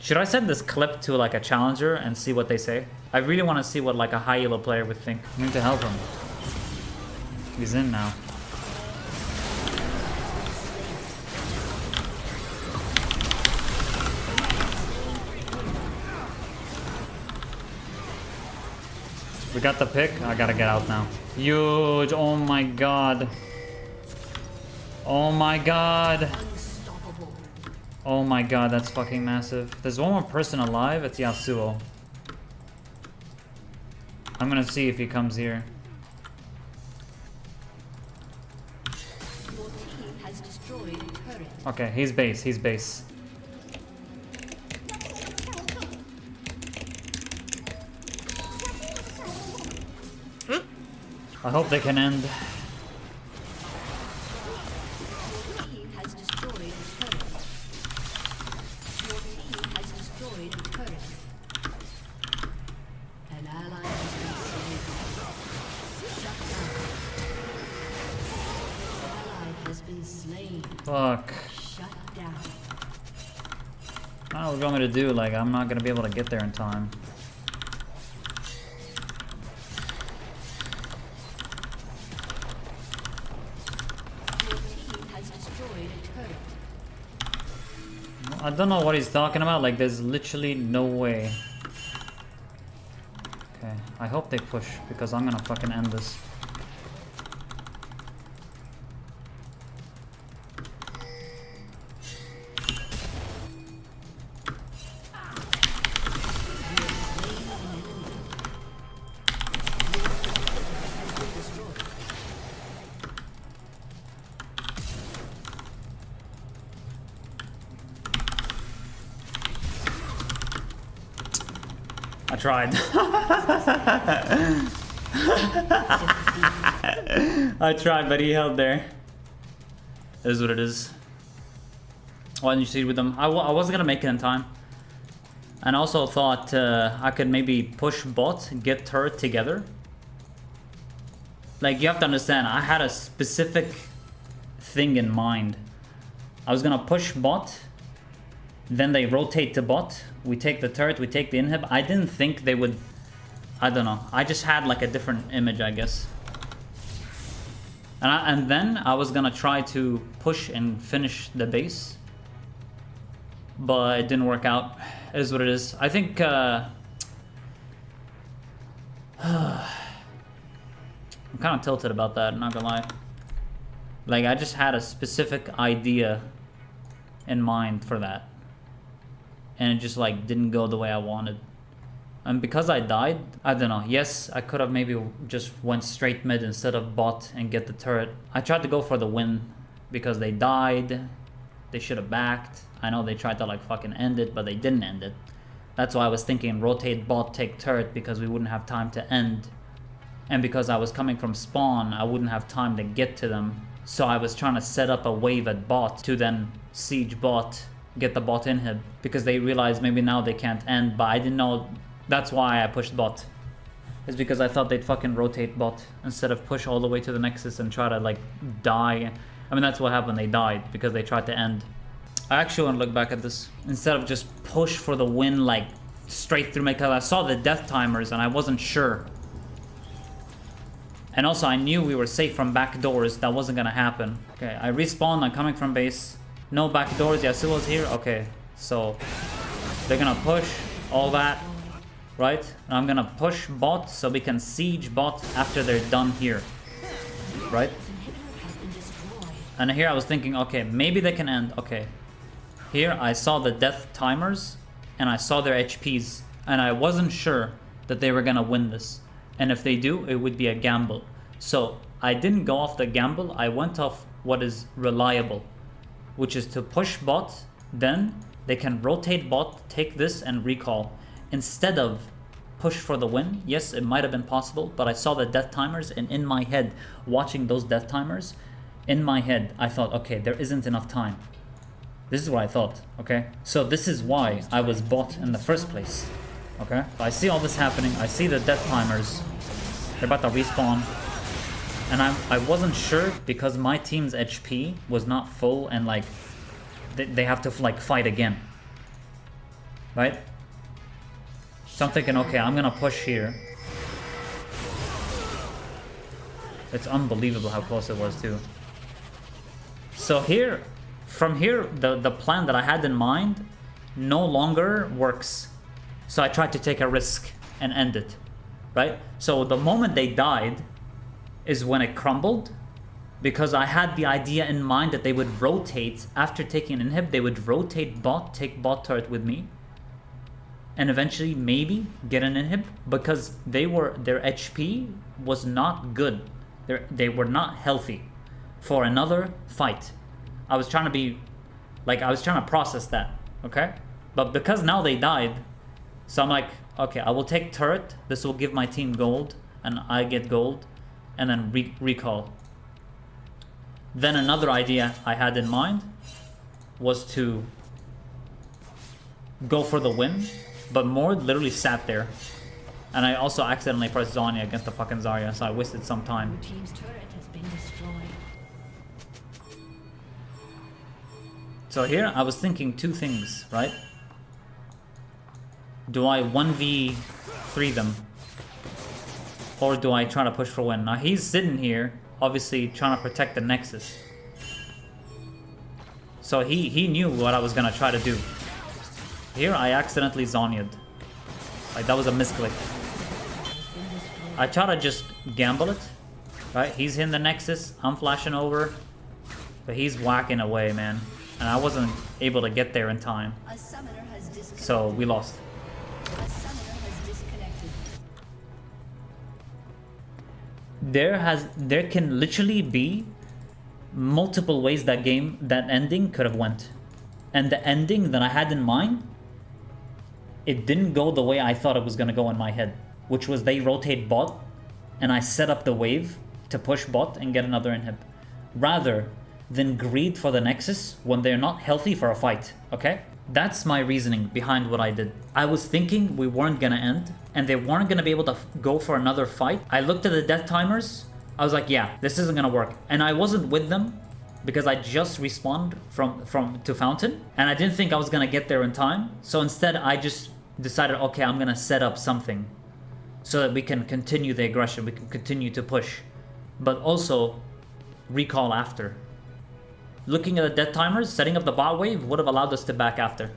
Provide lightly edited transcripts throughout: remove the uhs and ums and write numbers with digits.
Should I send this clip to like a challenger and see what they say? I really want to see what like a high elo player would think. I need to help him. He's in now. We got the pick. I gotta get out now. Huge. Oh my god. Oh my god. Oh my god, that's fucking massive. There's one more person alive. It's Yasuo. I'm gonna see if he comes here. Okay, he's base. He's base. I hope they can end. Fuck. I don't know what you want me to do, like, I'm not gonna be able to get there in time. I don't know what he's talking about, like, there's literally no way. Okay, I hope they push, because I'm gonna fucking end this. I tried. I tried, but he held there. It is what it is. Why didn't you see with them? I wasn't gonna make it in time. And also thought I could maybe push bot, get turret together. Like, you have to understand, I had a specific thing in mind. I was gonna push bot, then they rotate to bot, we take the turret, we take the inhib. I didn't think they would, I don't know, I just had like a different image, I guess. And then I was gonna try to push and finish the base, but it didn't work out. It is what it is. I think I'm kind of tilted about that, not gonna lie. Like, I just had a specific idea in mind for that, and it just like didn't go the way I wanted. And because I died, I don't know, yes, I could have maybe just went straight mid instead of bot and get the turret. I tried to go for the win because they died. They should have backed. I know they tried to like fucking end it, but they didn't end it. That's why I was thinking rotate bot, take turret, because we wouldn't have time to end. And because I was coming from spawn, I wouldn't have time to get to them. So I was trying to set up a wave at bot to then siege bot, get the bot inhib, because they realized maybe now they can't end, but I didn't know. That's why I pushed bot. It's because I thought they'd fucking rotate bot instead of push all the way to the nexus and try to like die. I mean, that's what happened, they died because they tried to end. I actually want to look back at this. Instead of just push for the win like straight through, because I saw the death timers and I wasn't sure. And also I knew we were safe from back doors. That wasn't gonna happen. Okay, I respawned, I'm coming from base. No back doors, Yasuo's here. Okay, so they're gonna push all that, right? And I'm gonna push bot so we can siege bot after they're done here, right? And here I was thinking, okay, maybe they can end. Okay, here I saw the death timers and I saw their HPs, and I wasn't sure that they were gonna win this. And if they do, it would be a gamble. So I didn't go off the gamble, I went off what is reliable, which is to push bot, then they can rotate bot, take this and recall, instead of push for the win. Yes, it might have been possible, but I saw the death timers, and in my head, watching those death timers, in my head, I thought, okay, there isn't enough time. This is what I thought, okay? So this is why I was bot in the first place, okay? I see all this happening, I see the death timers, they're about to respawn, and I wasn't sure because my team's HP was not full, and like, they have to like fight again. right? So I'm thinking, okay, I'm gonna push here. It's unbelievable how close it was too. So here, from here, the plan that I had in mind no longer works. So I tried to take a risk and end it, right? So the moment they died is when it crumbled, because I had the idea in mind that they would rotate, after taking an inhib, they would rotate bot, take bot turret with me, and eventually maybe get an inhib, because their HP was not good. They were not healthy for another fight. I was trying to be, like, I was trying to process that, okay? But because now they died, so I'm like, okay, I will take turret. This will give my team gold, and I get gold, and then recall. Then another idea I had in mind was to go for the win, but more literally sat there. And I also accidentally pressed Zhonya against the fucking Zarya, so I wasted some time. Your team's turret has been destroyed. So here I was thinking two things, right? Do I 1v3 them? Or do I try to push for win? Now he's sitting here, obviously trying to protect the Nexus. So he knew what I was gonna try to do. Here I accidentally Zhonya'd. Like, that was a misclick. I try to just gamble it, right? He's in the Nexus, I'm flashing over, but he's whacking away, man. And I wasn't able to get there in time. So we lost. There can literally be multiple ways that ending could have went. And the ending that I had in mind, it didn't go the way I thought it was gonna go in my head, which was they rotate bot and I set up the wave to push bot and get another inhib, rather than greed for the Nexus when they're not healthy for a fight, okay? That's my reasoning behind what I did. I was thinking we weren't gonna end and they weren't gonna be able to go for another fight. I looked at the death timers, I was like, yeah, this isn't gonna work. And I wasn't with them because I just respawned to Fountain and I didn't think I was gonna get there in time. So instead I just decided, okay, I'm gonna set up something so that we can continue the aggression, we can continue to push, but also recall after. Looking at the death timers, setting up the bot wave would have allowed us to back after.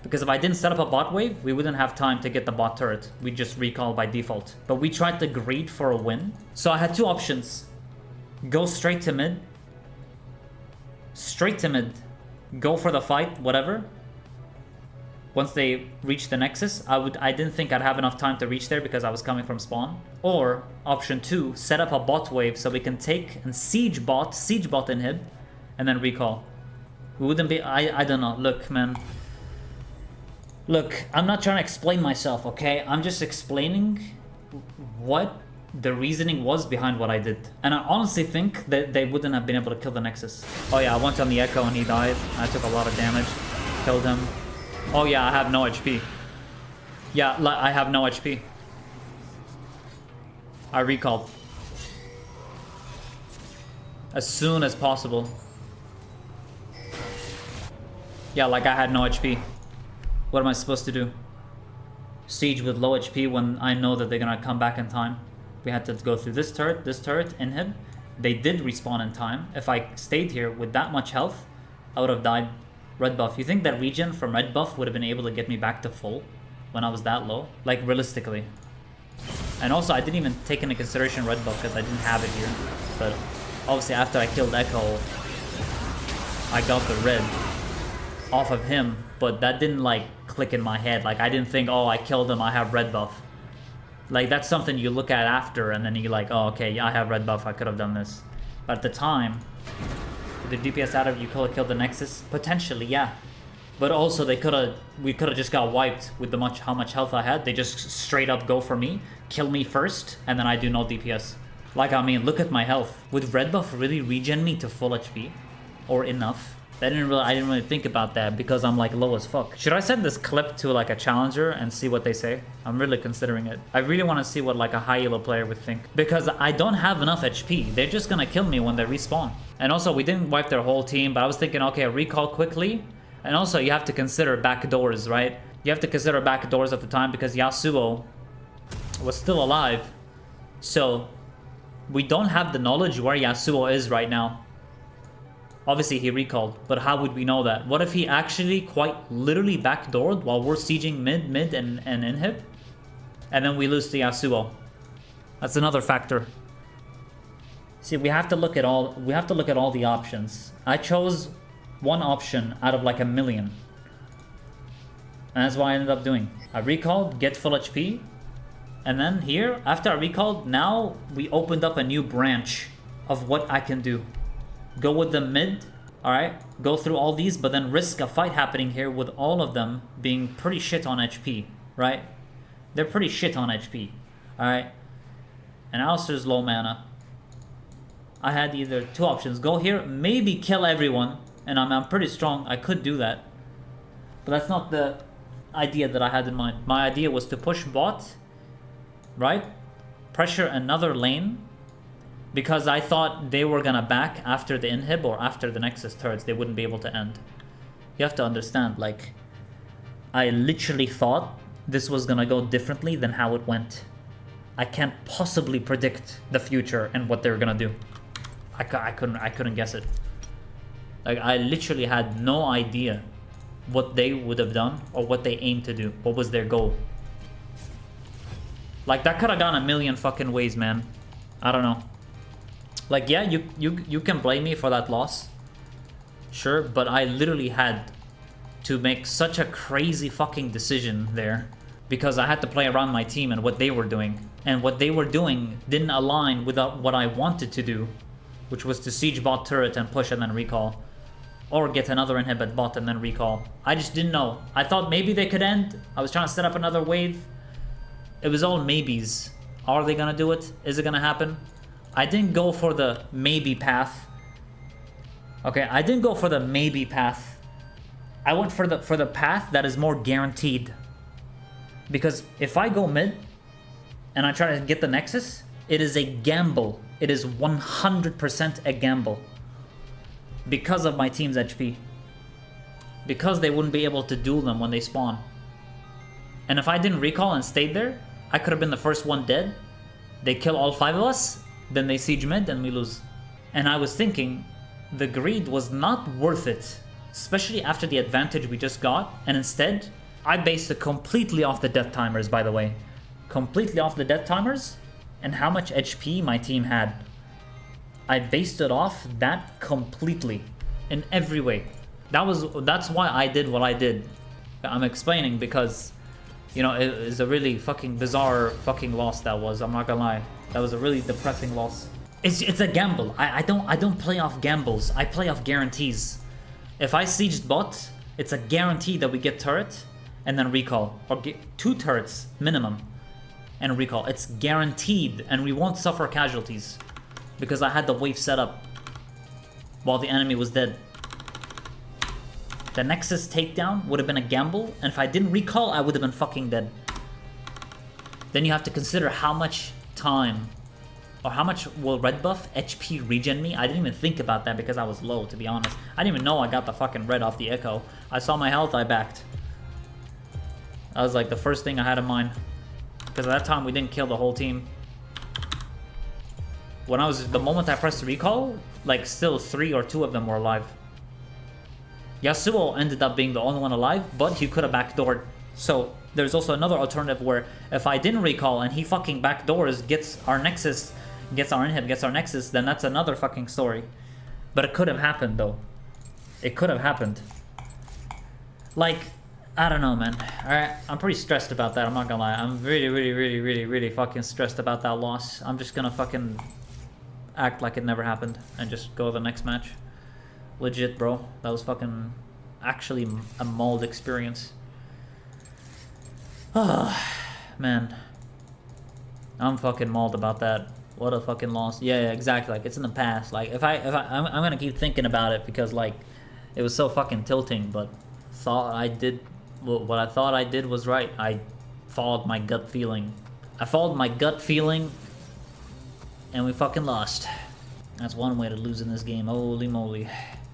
Because if I didn't set up a bot wave, we wouldn't have time to get the bot turret. We'd just recall by default. But we tried to greed for a win. So I had two options. Go straight to mid. Go for the fight, whatever. Once they reach the Nexus, I didn't think I'd have enough time to reach there because I was coming from spawn. Or option two, set up a bot wave so we can take and siege bot inhib, and then recall. We wouldn't be, I don't know, look man. Look, I'm not trying to explain myself, okay? I'm just explaining what the reasoning was behind what I did. And I honestly think that they wouldn't have been able to kill the Nexus. Oh yeah, I went on the Echo and he died. I took a lot of damage, killed him. Oh yeah, I have no HP. Yeah, I have no HP. I recalled. As soon as possible. Yeah, like I had no HP. What am I supposed to do? Siege with low HP when I know that they're gonna come back in time. We had to go through this turret, inhib. They did respawn in time. If I stayed here with that much health, I would have died. Red buff. You think that regen from red buff would have been able to get me back to full when I was that low? Like, realistically. And also, I didn't even take into consideration red buff because I didn't have it here. But obviously, after I killed Echo, I got the red off of him. But that didn't, like, click in my head. Like, I didn't think, oh, I killed him, I have red buff. Like, that's something you look at after, and then you're like, oh, okay, yeah, I have red buff, I could have done this. But at the time, the DPS out of you could have killed the Nexus? Potentially, yeah. But also, we could have just got wiped with how much health I had. They just straight up go for me, kill me first, and then I do no DPS. Like, I mean, look at my health. Would red buff really regen me to full HP? Or enough? I didn't really think about that because I'm like low as fuck. Should I send this clip to like a challenger and see what they say? I'm really considering it. I really want to see what like a high elo player would think. Because I don't have enough HP. They're just gonna kill me when they respawn. And also we didn't wipe their whole team, but I was thinking, okay, recall quickly. And also you have to consider back doors, right? You have to consider backdoors at the time because Yasuo was still alive. So we don't have the knowledge where Yasuo is right now. Obviously he recalled, but how would we know that? What if he actually quite literally backdoored while we're sieging mid and inhib? And then we lose to Yasuo. That's another factor. See, we have to look at all the options. I chose one option out of like a million. And that's what I ended up doing. I recalled, get full HP. And then here, after I recalled, now we opened up a new branch of what I can do. Go with the mid, alright? Go through all these, but then risk a fight happening here with all of them being pretty shit on HP, right? They're pretty shit on HP, alright? And Alistair's low mana. I had either two options. Go here, maybe kill everyone, and I'm pretty strong. I could do that. But that's not the idea that I had in mind. My idea was to push bot, right? Pressure another lane, because I thought they were gonna back after the inhib or after the Nexus turrets. They wouldn't be able to end. You have to understand, like, I literally thought this was gonna go differently than how it went. I can't possibly predict the future and what they're gonna do. I couldn't guess it. Like, I literally had no idea what they would have done or what they aimed to do. What was their goal? Like, that could have gone a million fucking ways, man. I don't know. Like, yeah, you can blame me for that loss. Sure, but I literally had to make such a crazy fucking decision there. Because I had to play around my team and what they were doing. And what they were doing didn't align with what I wanted to do. Which was to siege bot turret and push and then recall. Or get another inhibit bot and then recall. I just didn't know. I thought maybe they could end. I was trying to set up another wave. It was all maybes. Are they gonna do it? Is it gonna happen? I didn't go for the maybe path. Okay, I didn't go for the maybe path. I went for the path that is more guaranteed. Because if I go mid and I try to get the Nexus, it is a gamble. It is 100% a gamble. Because of my team's HP. Because they wouldn't be able to duel them when they spawn. And if I didn't recall and stayed there, I could have been the first one dead. They kill all 5 of us, then they siege mid and we lose. And I was thinking, the greed was not worth it. Especially after the advantage we just got. And instead, I based it completely off the death timers, by the way. Completely off the death timers and how much HP my team had. I based it off that completely, in every way. That's why I did what I did. I'm explaining because, you know, it is a really fucking bizarre fucking loss that was. I'm not gonna lie, that was a really depressing loss. It's a gamble. I don't play off gambles. I play off guarantees. If I sieged bot, it's a guarantee that we get turret and then recall, or get 2 turrets minimum and recall. It's guaranteed, and we won't suffer casualties. Because I had the wave set up while the enemy was dead. The Nexus takedown would have been a gamble, and if I didn't recall, I would have been fucking dead. Then you have to consider how much time, or how much will red buff HP regen me. I didn't even think about that because I was low, to be honest. I didn't even know I got the fucking red off the echo. I saw my health, I backed. That was like the first thing I had in mind. Because at that time, we didn't kill the whole team. The moment I pressed recall, like still 3 or 2 of them were alive. Yasuo ended up being the only one alive, but he could have backdoored. So there's also another alternative where if I didn't recall and he fucking backdoors, gets our Nexus, gets our inhib, gets our Nexus, then that's another fucking story. But it could have happened though. It could have happened. Like, I don't know, man. Alright, I'm pretty stressed about that, I'm not gonna lie. I'm really fucking stressed about that loss. I'm just gonna fucking act like it never happened and just go to the next match. Legit, bro. That was fucking actually a mauled experience. Man. I'm fucking mauled about that. What a fucking loss. Yeah, exactly. Like, it's in the past. Like, I'm gonna keep thinking about it because, like, it was so fucking tilting, but what I thought I did was right. I followed my gut feeling. And we fucking lost. That's one way to lose in this game. Holy moly.